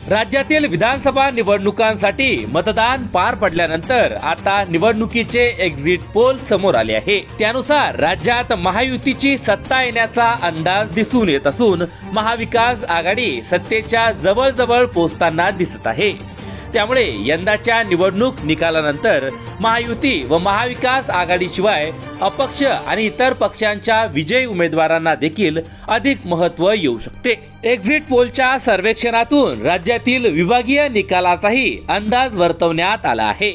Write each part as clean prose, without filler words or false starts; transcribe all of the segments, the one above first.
राज्यातील विधानसभा निवडणुकांसाठी मतदान पार पडल्यानंतर आता निवडणुकीचे एक्झिट पोल समोर आले आहे। त्यानुसार राज्यात महायुतीची सत्ता येण्याचा अंदाज दिसून येत असून महाविकास आघाडी सत्तेच्या जवळ पोहोचताना दिसत आहे। त्यामुळे यंदाच्या निवडणूक निकालानंतर महायुती व महाविकास आघाडीशिवाय अपक्ष आणि इतर पक्षांच्या विजयी उमेदवारांना देखील अधिक महत्त्व येऊ शकते। एक्झिट पोलच्या सर्वेक्षणातून राज्यातील विभागीय निकालाचाही अंदाज वर्तवण्यात आला आहे।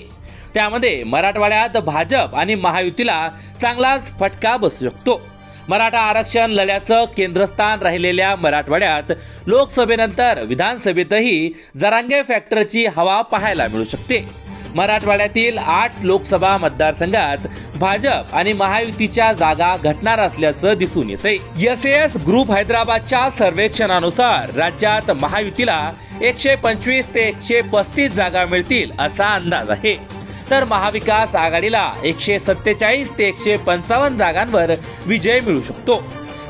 त्यामध्ये मराठवाड्यात भाजप आणि महायुतीला चांगलाच फटका बसू शकतो। मराठा आरक्षण लढ्याचं केंद्रस्थान राहिलेल्या मराठवाड्यात लोकसभेनंतर विधानसभेतही जरांगे फॅक्टरची हवा पाहायला मिळू शकते। मराठवाड्यातील 8 लोकसभा मतदारसंघात भाजप आणि महायुतीच्या जागा घटणार असल्याचं दिसून येते। एसएस ग्रुप हैदराबादच्या सर्वेक्षणानुसार राज्यात महायुतीला 125 ते 135 जागा मिळतील असा अंदाज आहे, तर महाविकास आघाडीला 147 ते 155 जागांवर विजय मिळू शकतो।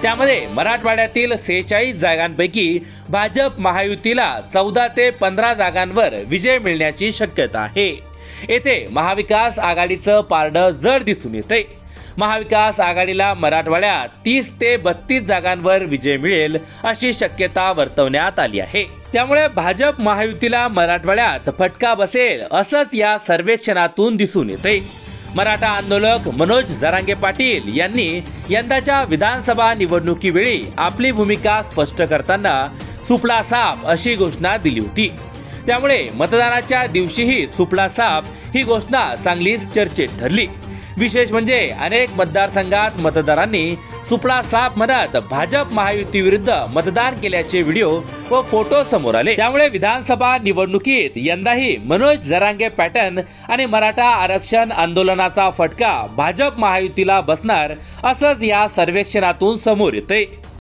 त्यामध्ये मराठवाड्यातील 46 जागांपैकी भाजप महायुतीला 14 ते 15 जागांवर विजय मिळण्याची शक्यता आहे। येथे महाविकास आघाडीचं पारडं जड दिसून येते। महाविकास आघाडीला मराठवाड्यात 30 ते 32 जागांवर विजय मिळेल अशी शक्यता वर्तवण्यात आली आहे। त्यामुळे भाजप महायुतीला मराठवाड्यात फटका बसेल असंच या सर्वेक्षणातून दिसून येते। मराठा आंदोलक मनोज जरांगे पाटील यांनी यंदाच्या विधानसभा निवडणुकीवेळी आपली भूमिका स्पष्ट करताना सुपला साप अशी घोषणा दिली होती। त्यामुळे मतदानाच्या दिवशीही सुपला साप ही घोषणा चांगलीच चर्चेत ठरली। विशेष म्हणजे अनेक मतदारसंघात मतदारांनी सुपला साप म्हणत भाजप महायुती विरुद्ध मतदान केल्याचे व्हिडिओ व फोटो समोर आले। त्यामुळे विधानसभा निवडणुकीत यंदाही मनोज जरांगे पॅटर्न आणि मराठा आरक्षण आंदोलनाचा फटका भाजप महायुतीला बसणार असंच या सर्वेक्षणातून समोर येते।